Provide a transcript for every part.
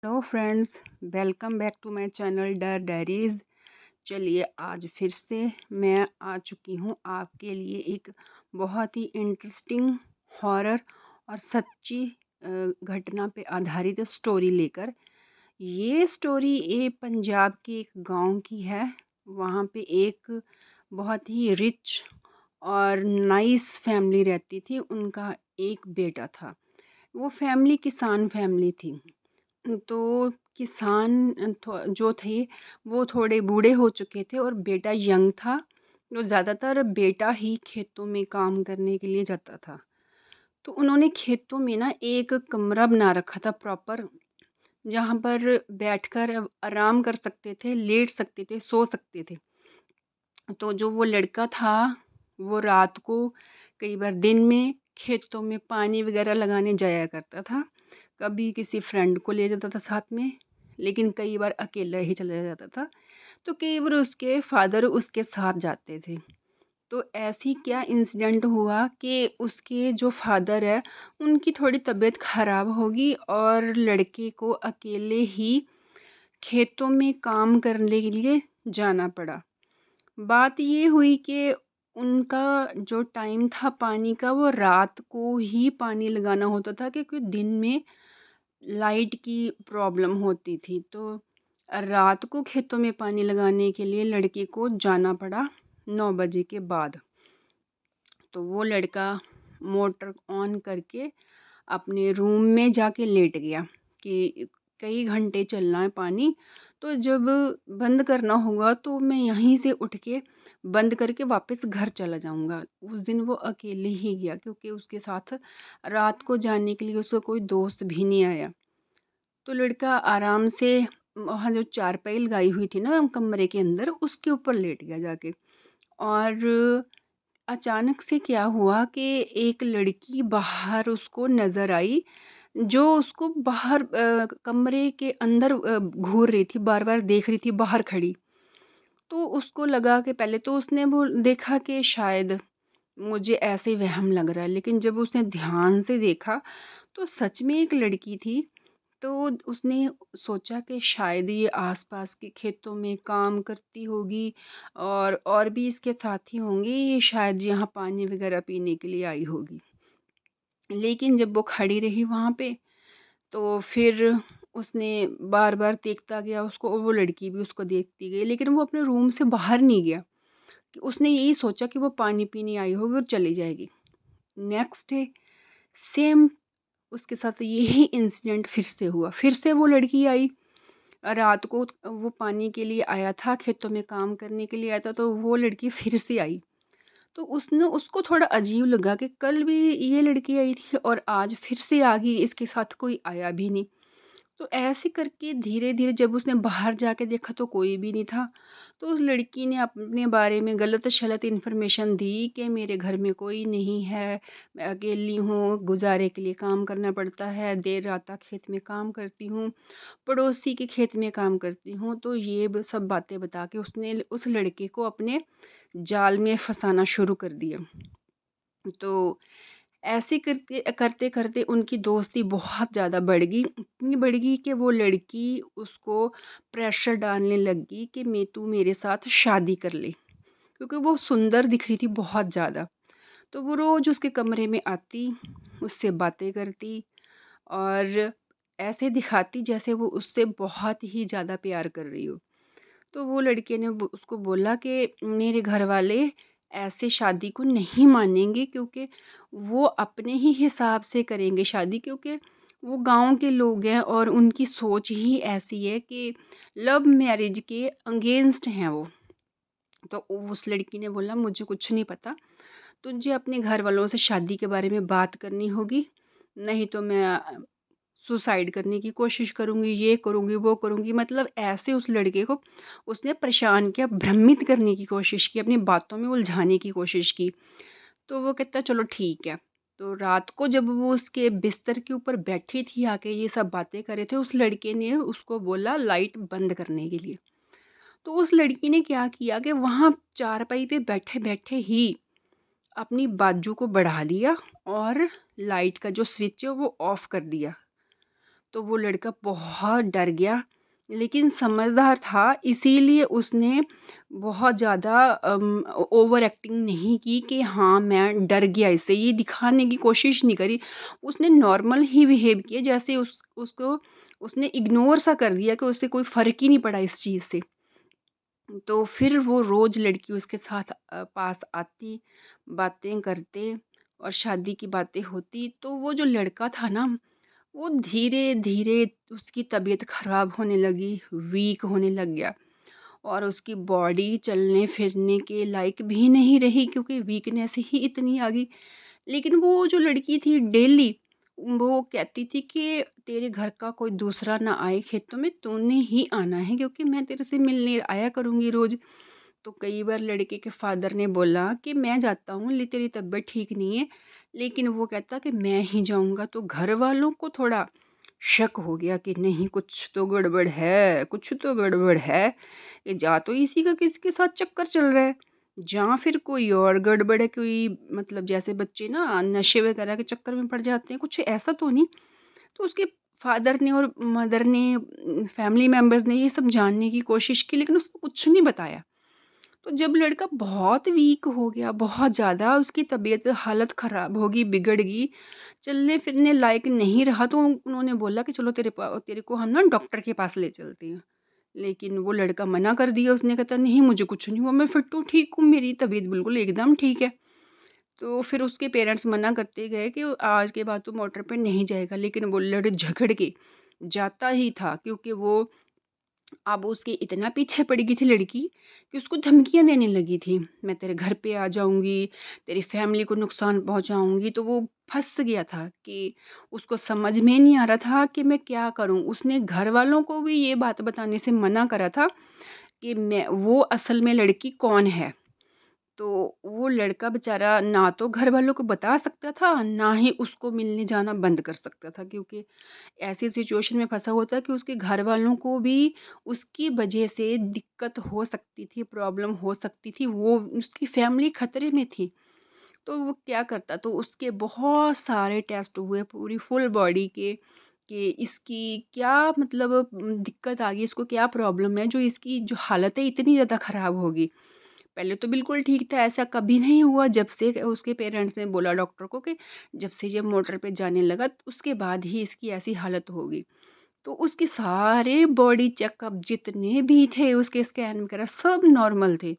Hello friends, welcome back to my channel डर diaries. चलिए आज फिर से मैं आ चुकी हूँ आपके लिए एक बहुत ही इंटरेस्टिंग हॉरर और सच्ची घटना पे आधारित स्टोरी लेकर। ये स्टोरी पंजाब के एक गांव की है। वहाँ पे एक बहुत ही रिच और नाइस फैमिली रहती थी। उनका एक बेटा था। वो फैमिली किसान फैमिली थी। तो किसान जो थे वो थोड़े बूढ़े हो चुके थे और बेटा यंग था। तो ज़्यादातर बेटा ही खेतों में काम करने के लिए जाता था। तो उन्होंने खेतों में ना एक कमरा बना रखा था प्रॉपर, जहाँ पर बैठकर आराम कर सकते थे, लेट सकते थे, सो सकते थे। तो जो वो लड़का था वो रात को कई बार दिन में खेतों में पानी वगैरह लगाने जाया करता था। कभी किसी फ्रेंड को ले जाता था साथ में, लेकिन कई बार अकेला ही चला जाता था। तो कई बार उसके फादर उसके साथ जाते थे। तो ऐसी क्या इंसिडेंट हुआ कि उसके जो फादर है उनकी थोड़ी तबीयत ख़राब होगी और लड़के को अकेले ही खेतों में काम करने के लिए जाना पड़ा। बात ये हुई कि उनका जो टाइम था पानी का वो रात को ही पानी लगाना होता था, क्योंकि दिन में लाइट की प्रॉब्लम होती थी। तो रात को खेतों में पानी लगाने के लिए लड़के को जाना पड़ा 9 बजे के बाद। तो वो लड़का मोटर ऑन करके अपने रूम में जाके लेट गया कि कई घंटे चलना है पानी। तो जब बंद करना होगा तो मैं यहीं से उठ के बंद करके वापस घर चला जाऊंगा। उस दिन वो अकेले ही गया, क्योंकि उसके साथ रात को जाने के लिए उसका कोई दोस्त भी नहीं आया। तो लड़का आराम से वहाँ जो चारपाई लगाई हुई थी ना कमरे के अंदर, उसके ऊपर लेट गया जाके। और अचानक से क्या हुआ कि एक लड़की बाहर उसको नज़र आई, जो उसको बाहर कमरे के अंदर घूर रही थी, बार बार देख रही थी बाहर खड़ी। तो उसको लगा कि पहले तो उसने वो देखा कि शायद मुझे ऐसे ही वहम लग रहा है, लेकिन जब उसने ध्यान से देखा तो सच में एक लड़की थी। तो उसने सोचा कि शायद ये आसपास के खेतों में काम करती होगी और भी इसके साथी होंगे, ये शायद यहाँ पानी वगैरह पीने के लिए आई होगी। लेकिन जब वो खड़ी रही वहाँ पे तो फिर उसने बार बार देखता गया उसको, और वो लड़की भी उसको देखती गई, लेकिन वो अपने रूम से बाहर नहीं गया। कि उसने यही सोचा कि वो पानी पीने आई होगी और चली जाएगी। नेक्स्ट डे सेम उसके साथ यही इंसिडेंट फिर से हुआ। फिर से वो लड़की आई रात को। वो पानी के लिए आया था, खेतों में काम करने के लिए आया था। तो वो लड़की फिर से आई। तो उसने उसको थोड़ा अजीब लगा कि कल भी ये लड़की आई थी और आज फिर से आ गई, इसके साथ कोई आया भी नहीं। तो ऐसे करके धीरे धीरे जब उसने बाहर जाके देखा तो कोई भी नहीं था। तो उस लड़की ने अपने बारे में गलत शलत इन्फॉर्मेशन दी कि मेरे घर में कोई नहीं है, मैं अकेली हूँ, गुजारे के लिए काम करना पड़ता है, देर रात तक खेत में काम करती हूँ, पड़ोसी के खेत में काम करती हूँ। तो ये सब बातें बता के उसने उस लड़के को अपने जाल में फंसाना शुरू कर दिया। तो ऐसे करते करते करते उनकी दोस्ती बहुत ज़्यादा बढ़ गई, इतनी बढ़ गई कि वो लड़की उसको प्रेशर डालने लगी कि मैं तू मेरे साथ शादी कर ले, क्योंकि वो सुंदर दिख रही थी बहुत ज़्यादा। तो वो रोज़ उसके कमरे में आती, उससे बातें करती और ऐसे दिखाती जैसे वो उससे बहुत ही ज़्यादा प्यार कर रही हो। तो वो लड़के ने उसको बोला कि मेरे घर वाले ऐसे शादी को नहीं मानेंगे, क्योंकि वो अपने ही हिसाब से करेंगे शादी, क्योंकि वो गांव के लोग हैं और उनकी सोच ही ऐसी है कि लव मैरिज के अगेंस्ट हैं वो। तो उस लड़की ने बोला मुझे कुछ नहीं पता, तुझे अपने घर वालों से शादी के बारे में बात करनी होगी, नहीं तो मैं सुसाइड करने की कोशिश करूँगी, ये करूँगी, वो करूँगी। मतलब ऐसे उस लड़के को उसने परेशान किया, भ्रमित करने की कोशिश की, अपनी बातों में उलझाने की कोशिश की। तो वो कहता चलो ठीक है। तो रात को जब वो उसके बिस्तर के ऊपर बैठी थी आके ये सब बातें कर रहे थे, उस लड़के ने उसको बोला लाइट बंद करने के लिए। तो उस लड़की ने क्या किया कि वहाँ चारपाई पे बैठे बैठे ही अपनी बाजू को बढ़ा दिया और लाइट का जो स्विच है वो ऑफ कर दिया। तो वो लड़का बहुत डर गया, लेकिन समझदार था, इसीलिए उसने बहुत ज़्यादा ओवर एक्टिंग नहीं की कि हाँ मैं डर गया इससे, ये दिखाने की कोशिश नहीं करी। उसने नॉर्मल ही बिहेव किया, जैसे उसको उसने इग्नोर सा कर दिया कि उससे कोई फ़र्क ही नहीं पड़ा इस चीज़ से। तो फिर वो रोज़ लड़की उसके साथ पास आती, बातें करते और शादी की बातें होती। तो वो जो लड़का था ना, वो धीरे-धीरे उसकी तबीयत ख़राब होने लगी, वीक होने लग गया और उसकी बॉडी चलने-फिरने के लायक भी नहीं रही, क्योंकि वीकनेस ही इतनी आ गई। लेकिन वो जो लड़की थी डेली वो कहती थी कि तेरे घर का कोई दूसरा ना आए खेतों में, तूने ही आना है, क्योंकि मैं तेरे से मिलने आया करूँगी रोज़। तो कई बार लड़के के फादर ने बोला कि मैं जाता हूँ, ले तेरी तबीयत ठीक नहीं है, लेकिन वो कहता कि मैं ही जाऊँगा। तो घर वालों को थोड़ा शक हो गया कि नहीं, कुछ तो गड़बड़ है, कुछ तो गड़बड़ है। ये जा तो इसी का किसी के साथ चक्कर चल रहा है, या फिर कोई और गड़बड़ है, कोई मतलब जैसे बच्चे ना नशे वगैरह के चक्कर में पड़ जाते हैं, कुछ ऐसा तो नहीं। तो उसके फादर ने और मदर ने, फैमिली मेंबर्स ने ये सब जानने की कोशिश की, लेकिन उसको कुछ नहीं बताया। तो जब लड़का बहुत वीक हो गया, बहुत ज़्यादा उसकी तबीयत हालत ख़राब हो गई, बिगड़ गई, चलने-फिरने लायक नहीं रहा, तो उन्होंने बोला कि चलो तेरे को हम ना डॉक्टर के पास ले चलते हैं। लेकिन वो लड़का मना कर दिया, उसने कहता नहीं मुझे कुछ नहीं हुआ, मैं फिट हूँ, ठीक हूँ, मेरी तबीयत बिल्कुल एकदम ठीक है। तो फिर उसके पेरेंट्स मना करते गए कि आज के बाद तू मोटर पे नहीं जाएगा, लेकिन वो लड़ झगड़ के जाता ही था, क्योंकि वो अब उसके इतना पीछे पड़ गई थी लड़की कि उसको धमकियाँ देने लगी थी, मैं तेरे घर पे आ जाऊँगी, तेरी फैमिली को नुकसान पहुँचाऊँगी। तो वो फँस गया था कि उसको समझ में नहीं आ रहा था कि मैं क्या करूँ? उसने घर वालों को भी ये बात बताने से मना करा था कि मैं वो असल में लड़की कौन है। तो वो लड़का बेचारा ना तो घर वालों को बता सकता था, ना ही उसको मिलने जाना बंद कर सकता था, क्योंकि ऐसी सिचुएशन में फँसा हुआ था कि उसके घर वालों को भी उसकी वजह से दिक्कत हो सकती थी, प्रॉब्लम हो सकती थी, वो उसकी फैमिली खतरे में थी। तो वो क्या करता, तो उसके बहुत सारे टेस्ट हुए पूरी फुल बॉडी के कि इसकी क्या मतलब दिक्कत आ गई, इसको क्या प्रॉब्लम है जो इसकी जो हालत है इतनी ज़्यादा ख़राब होगी। पहले तो बिल्कुल ठीक था, ऐसा कभी नहीं हुआ, जब से उसके पेरेंट्स ने बोला डॉक्टर को कि जब से ये मोटर पे जाने लगा उसके बाद ही इसकी ऐसी हालत होगी। तो उसके सारे बॉडी चेकअप जितने भी थे, उसके स्कैन वगैरह सब नॉर्मल थे।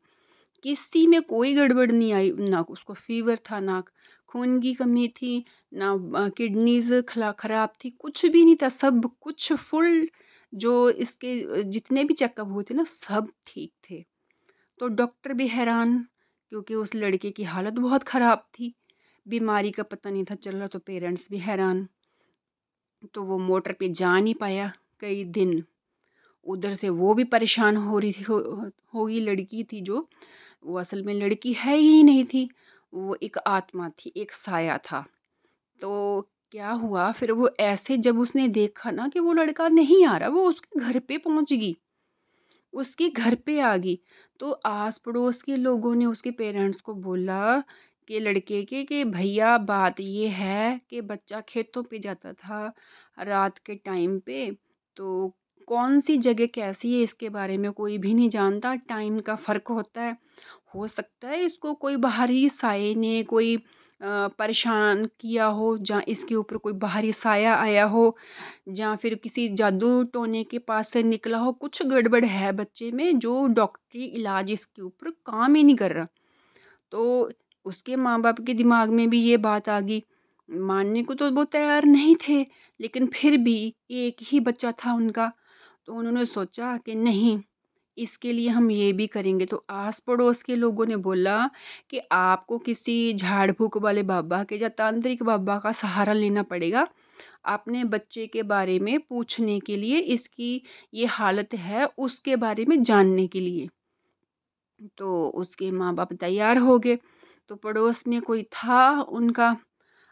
किसी में कोई गड़बड़ नहीं आई, ना उसको फ़ीवर था, ना खून की कमी थी, ना किडनीज़ खराब थी, कुछ भी नहीं था, सब कुछ फुल जो इसके जितने भी चेकअप हुए थे ना सब ठीक थे। तो डॉक्टर भी हैरान, क्योंकि उस लड़के की हालत बहुत ख़राब थी, बीमारी का पता नहीं था चल रहा, तो पेरेंट्स भी हैरान। तो वो मोटर पे जा नहीं पाया कई दिन, उधर से वो भी परेशान हो रही थी, होगी लड़की थी जो, वो असल में लड़की है ही नहीं थी, वो एक आत्मा थी, एक साया था। तो क्या हुआ फिर, वो ऐसे जब उसने देखा ना कि वो लड़का नहीं आ रहा, वो उसके घर पे पहुँच गई। उसके घर पे आ गई। तो आस-पड़ोस के लोगों ने उसके पेरेंट्स को बोला कि लड़के के कि भैया बात ये है कि बच्चा खेतों पे जाता था रात के टाइम पे, तो कौन-सी जगह कैसी है इसके बारे में कोई भी नहीं जानता, टाइम का फ़र्क होता है। हो सकता है इसको कोई बाहरी साये ने कोई परेशान किया हो, जहाँ इसके ऊपर कोई बाहरी साया आया हो, या फिर किसी जादू टोने के पास से निकला हो, कुछ गड़बड़ है बच्चे में जो डॉक्टरी इलाज इसके ऊपर काम ही नहीं कर रहा। तो उसके माँ-बाप के दिमाग में भी ये बात आ गई। मानने को तो वो तैयार नहीं थे, लेकिन फिर भी एक ही बच्चा था उनका, तो उन्होंने सोचा कि नहीं, इसके लिए हम ये भी करेंगे। तो आस-पड़ोस के लोगों ने बोला कि आपको किसी झाड़-फूँक वाले बाबा के या तांत्रिक बाबा का सहारा लेना पड़ेगा, अपने बच्चे के बारे में पूछने के लिए, इसकी ये हालत है उसके बारे में जानने के लिए। तो उसके माँ-बाप तैयार हो गए। तो पड़ोस में कोई था उनका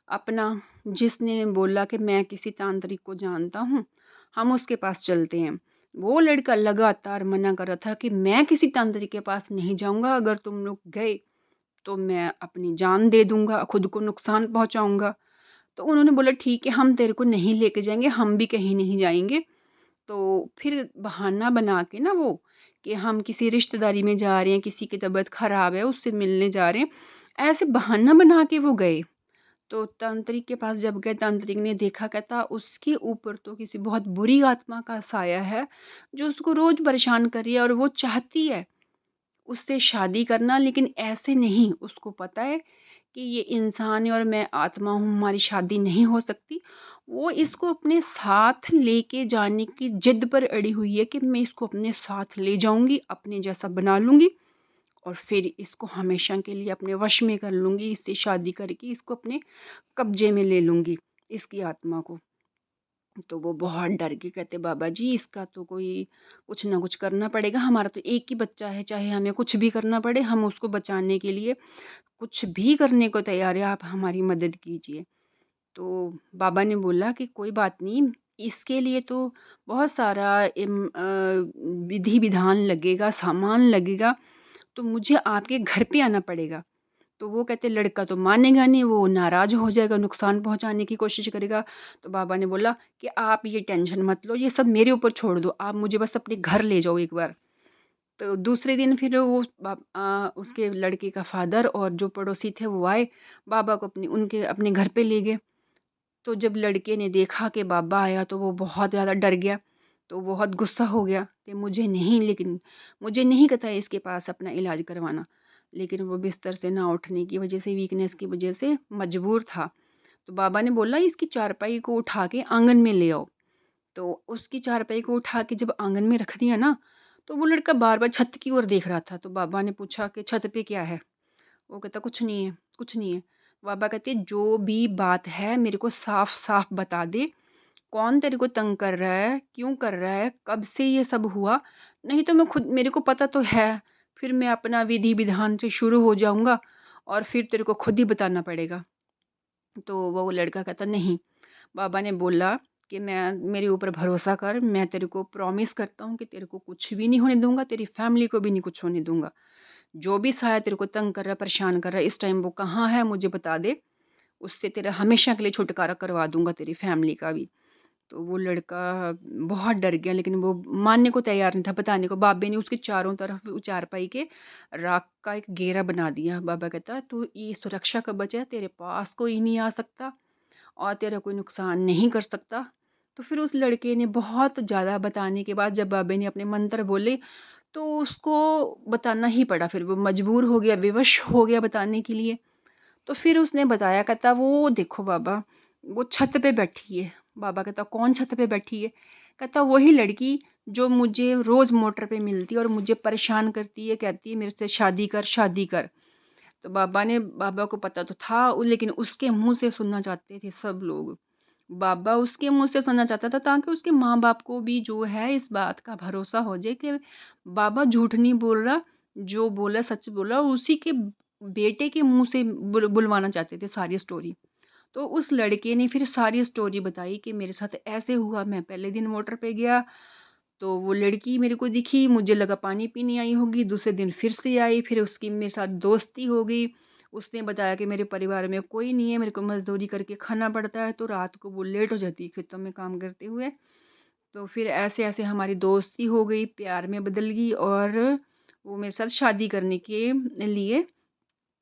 अपना, जिसने बोला कि मैं किसी तांत्रिक को जानता हूँ, हम उसके पास चलते हैं। वो लड़का लगातार मना कर रहा था कि मैं किसी तांत्रिक के पास नहीं जाऊँगा, अगर तुम लोग गए तो मैं अपनी जान दे दूँगा, खुद को नुकसान पहुँचाऊँगा। तो उन्होंने बोला ठीक है, हम तेरे को नहीं लेके जाएँगे, हम भी कहीं नहीं जाएँगे। तो फिर बहाना बना के ना वो कि हम किसी रिश्तेदारी में जा रहे हैं, किसी की तबीयत ख़राब है, उससे मिलने जा रहे हैं, ऐसे बहाना बना के वो गए। तो तांत्रिक के पास जब गए, तांत्रिक ने देखा, कहता उसके ऊपर तो किसी बहुत बुरी आत्मा का साया है, जो उसको रोज़ परेशान कर रही है और वो चाहती है उससे शादी करना, लेकिन ऐसे नहीं, उसको पता है कि ये इंसान है और मैं आत्मा हूँ, हमारी शादी नहीं हो सकती। वो इसको अपने साथ लेके जाने की ज़िद पर अड़ी हुई है कि मैं इसको अपने साथ ले जाऊँगी, अपने जैसा बना लूँगी और फिर इसको हमेशा के लिए अपने वश में कर लूँगी, इससे शादी करके इसको अपने कब्ज़े में ले लूँगी, इसकी आत्मा को। तो वो बहुत डर के कहते बाबा जी इसका तो कोई कुछ ना कुछ करना पड़ेगा, हमारा तो एक ही बच्चा है, चाहे हमें कुछ भी करना पड़े, हम उसको बचाने के लिए कुछ भी करने को तैयार है, आप हमारी मदद कीजिए। तो बाबा ने बोला कि कोई बात नहीं, इसके लिए तो बहुत सारा विधि विधान लगेगा, सामान लगेगा, तो मुझे आपके घर पे आना पड़ेगा। तो वो कहते लड़का तो मानेगा नहीं, वो नाराज़ हो जाएगा, नुकसान पहुँचाने की कोशिश करेगा। तो बाबा ने बोला कि आप ये टेंशन मत लो, ये सब मेरे ऊपर छोड़ दो, आप मुझे बस अपने घर ले जाओ एक बार। तो दूसरे दिन फिर वो उसके लड़के का फ़ादर और जो पड़ोसी थे वो आए, बाबा को अपने घर पे ले गए। तो जब लड़के ने देखा कि बाबा आया तो वो बहुत ज़्यादा डर गया, तो बहुत गुस्सा हो गया कि मुझे नहीं कहता है इसके पास अपना इलाज करवाना। लेकिन वो बिस्तर से ना उठने की वजह से, वीकनेस की वजह से मजबूर था। तो बाबा ने बोला इसकी चारपाई को उठा के आँगन में ले आओ। तो उसकी चारपाई को उठा के जब आँगन में रख दिया ना, तो वो लड़का बार-बार छत की ओर देख रहा था। तो बाबा ने पूछा कि छत पे क्या है? वो कहता कुछ नहीं है, कुछ नहीं है। बाबा कहते जो भी बात है मेरे को साफ-साफ बता दे, कौन तेरे को तंग कर रहा है, क्यों कर रहा है, कब से ये सब हुआ? नहीं तो मैं खुद, मेरे को पता तो है, फिर मैं अपना विधि-विधान से शुरू हो जाऊँगा और फिर तेरे को खुद ही बताना पड़ेगा। तो वो लड़का कहता नहीं, बाबा ने बोला कि मैं मेरे ऊपर भरोसा कर, मैं तेरे को प्रॉमिस करता हूँ कि तेरे को कुछ भी नहीं होने दूँगा, तेरी फैमिली को भी नहीं कुछ होने दूँगा। जो भी साया तेरे को तंग कर रहा है, परेशान कर रहा है, इस टाइम वो कहाँ है मुझे बता दे, उससे तेरा हमेशा के लिए छुटकारा करवा दूँगा, तेरी फैमिली का भी। तो वो लड़का बहुत डर गया, लेकिन वो मानने को तैयार नहीं था बताने को। बाबे ने उसके चारों तरफ वो चारपाई के राख का एक घेरा बना दिया। बाबा कहता तू ये सुरक्षा कवच है, तेरे पास कोई नहीं आ सकता और तेरा कोई नुकसान नहीं कर सकता। तो फिर उस लड़के ने बहुत ज़्यादा बताने के बाद जब बाबे ने अपने मंत्र बोले, तो उसको बताना ही पड़ा, फिर वो मजबूर हो गया, विवश हो गया बताने के लिए। तो फिर उसने बताया, कहता वो देखो बाबा, वो छत पे बैठी है। बाबा कहता कौन छत पे बैठी है? कहता वही लड़की जो मुझे रोज़ मोटर पे मिलती है और मुझे परेशान करती है, कहती है मेरे से शादी कर, शादी कर। तो बाबा को पता तो था, लेकिन उसके मुँह से सुनना चाहते थे सब लोग। बाबा उसके मुँह से सुनना चाहता था ताकि उसके माँ-बाप को भी जो है इस बात का भरोसा हो जाए कि बाबा झूठ नहीं बोल रहा, जो बोला सच बोला, और उसी के बेटे के मुँह से बुलवाना चाहते थे सारी स्टोरी। तो उस लड़के ने फिर सारी स्टोरी बताई कि मेरे साथ ऐसे हुआ, मैं पहले दिन मोटर पे गया, तो वो लड़की मेरे को दिखी, मुझे लगा पानी पीने आई होगी, दूसरे दिन फिर से आई, फिर उसकी मेरे साथ दोस्ती हो गई। उसने बताया कि मेरे परिवार में कोई नहीं है, मेरे को मज़दूरी करके खाना पड़ता है, तो रात को वो लेट हो जाती है खेतों में काम करते हुए। तो फिर ऐसे-ऐसे हमारी दोस्ती हो गई, प्यार में बदल गई और वो मेरे साथ शादी करने के लिए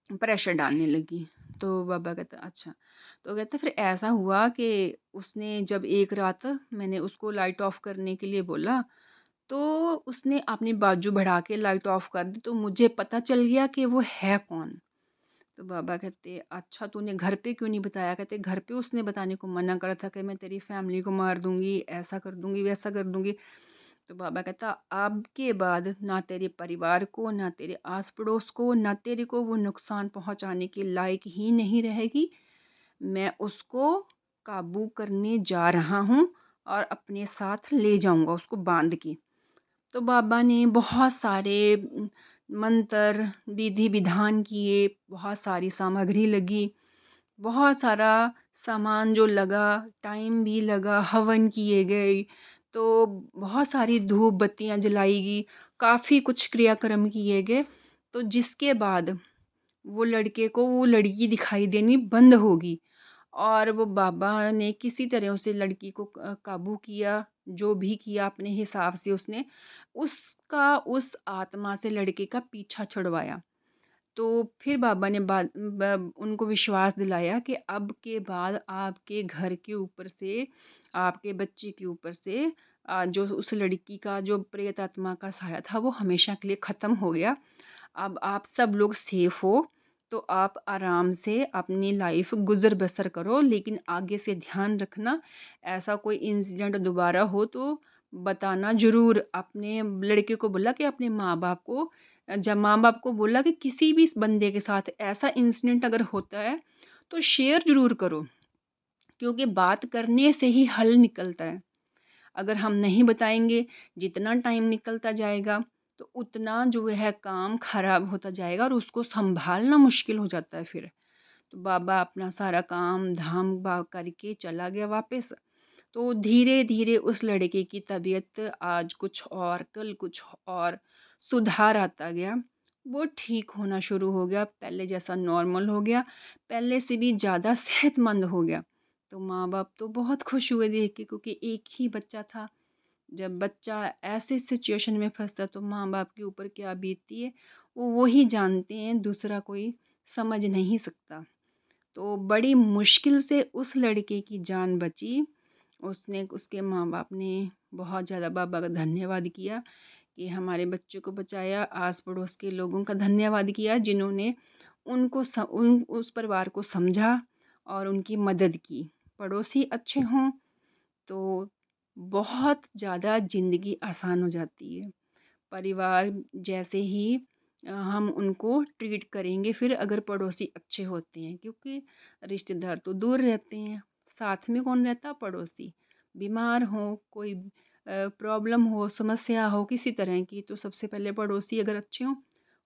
प्रेशर डालने लगी। तो बाबा कहता अच्छा। तो कहता फिर ऐसा हुआ कि उसने जब एक रात मैंने उसको लाइट ऑफ़ करने के लिए बोला, तो उसने अपनी बाजू बढ़ा के लाइट ऑफ़ कर दी, तो मुझे पता चल गया कि वो है कौन। तो बाबा कहते अच्छा तूने घर पे क्यों नहीं बताया? कहते घर पे उसने बताने को मना करा था कि मैं तेरी फैमिली को मार दूँगी, ऐसा कर दूँगी, वैसा कर दूँगी। तो बाबा कहता अब के बाद ना तेरे परिवार को, ना तेरे आस-पड़ोस को, ना तेरे को वो नुकसान पहुँचाने के लायक ही नहीं रहेगी। मैं उसको काबू करने जा रहा हूँ और अपने साथ ले जाऊँगा उसको बाँध के। तो बाबा ने बहुत सारे मंत्र, विधि-विधान किए, बहुत सारी सामग्री लगी, बहुत सारा सामान जो लगा, टाइम भी लगा, हवन किए गए, तो बहुत सारी धूप बत्तियाँ जलाई गई, काफ़ी कुछ क्रियाक्रम किए गए। तो जिसके बाद वो लड़के को वो लड़की दिखाई देनी बंद होगी और वो बाबा ने किसी तरह उसे लड़की को काबू किया, जो भी किया अपने हिसाब से उसने उस आत्मा से लड़के का पीछा छुड़वाया। तो फिर बाबा ने उनको विश्वास दिलाया कि अब के बाद आपके घर के ऊपर से, आपके बच्चे के ऊपर से जो उस लड़की का जो प्रेत आत्मा का साया था वो हमेशा के लिए ख़त्म हो गया। अब आप सब लोग सेफ हो, तो आप आराम से अपनी लाइफ गुज़र बसर करो, लेकिन आगे से ध्यान रखना ऐसा कोई इंसिडेंट दोबारा हो तो बताना ज़रूर। अपने लड़के को बोला कि अपने माँ-बाप को, जब माँ-बाप को बोला कि किसी भी इस बंदे के साथ ऐसा इंसिडेंट अगर होता है तो शेयर ज़रूर करो, क्योंकि बात करने से ही हल निकलता है। अगर हम नहीं बताएँगे, जितना टाइम निकलता जाएगा, तो उतना जो है काम ख़राब होता जाएगा और उसको सँभालना मुश्किल हो जाता है फिर। तो बाबा अपना सारा काम-धाम करके चला गया वापस। तो धीरे-धीरे उस लड़के की तबीयत आज कुछ और, कल कुछ और, सुधार आता गया। वो ठीक होना शुरू हो गया, पहले जैसा नॉर्मल हो गया, पहले से भी ज़्यादा सेहतमंद हो गया। तो माँ-बाप तो बहुत खुश हुए देख के, क्योंकि एक ही बच्चा था। जब बच्चा ऐसे सिचुएशन में फँसता तो माँ-बाप के ऊपर क्या बीतती है, वो ही जानते हैं, दूसरा कोई समझ नहीं सकता। तो बड़ी मुश्किल से उस लड़के की जान बची। उसने, उसके माँ-बाप ने बहुत ज़्यादा बाबा का धन्यवाद किया कि हमारे बच्चे को बचाया। आस-पड़ोस के लोगों का धन्यवाद किया जिन्होंने उस परिवार को समझा और उनकी मदद की। पड़ोसी अच्छे हों तो बहुत ज़्यादा ज़िंदगी आसान हो जाती है। परिवार जैसे ही हम उनको ट्रीट करेंगे फिर, अगर पड़ोसी अच्छे होते हैं, क्योंकि रिश्तेदार तो दूर रहते हैं, साथ में कौन रहता? पड़ोसी। बीमार हो, कोई प्रॉब्लम हो, समस्या हो किसी तरह की, तो सबसे पहले पड़ोसी अगर अच्छे हों,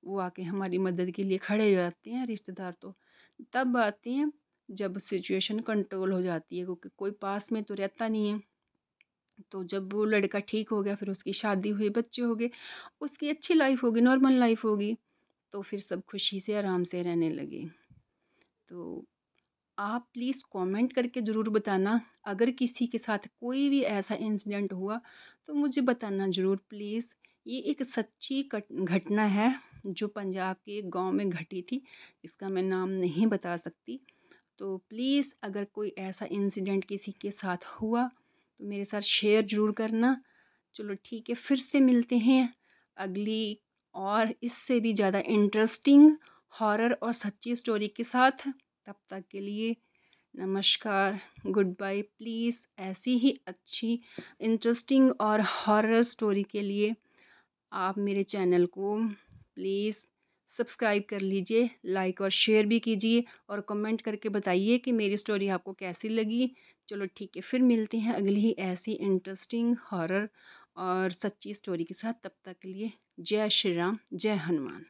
वो आके हमारी मदद के लिए खड़े हो जाते हैं। रिश्तेदार तो तब आते हैं जब सिचुएशन कंट्रोल हो जाती है, क्योंकि कोई पास में तो रहता नहीं है। तो जब वो लड़का ठीक हो गया, फिर उसकी शादी हुई, बच्चे हो गए, उसकी अच्छी लाइफ होगी, नॉर्मल लाइफ होगी, तो फिर सब खुशी से आराम से रहने लगे। तो आप प्लीज़ कमेंट करके ज़रूर बताना, अगर किसी के साथ कोई भी ऐसा इंसिडेंट हुआ तो मुझे बताना ज़रूर प्लीज़। ये एक सच्ची घटना है जो पंजाब के एक गांव में घटी थी, इसका मैं नाम नहीं बता सकती। तो प्लीज़ अगर कोई ऐसा इंसिडेंट किसी के साथ हुआ तो मेरे साथ शेयर ज़रूर करना। चलो ठीक है, फिर से मिलते हैं अगली और इससे भी ज़्यादा इंटरेस्टिंग हॉरर और सच्ची स्टोरी के साथ। तब तक के लिए नमस्कार, गुड बाय। प्लीज़ ऐसी ही अच्छी, इंटरेस्टिंग और हॉरर स्टोरी के लिए आप मेरे चैनल को प्लीज़ सब्सक्राइब कर लीजिए, लाइक और शेयर भी कीजिए और कमेंट करके बताइए कि मेरी स्टोरी आपको कैसी लगी। चलो ठीक है, फिर मिलते हैं अगली ही ऐसी इंटरेस्टिंग हॉरर और सच्ची स्टोरी के साथ। तब तक के लिए जय श्री राम, जय हनुमान।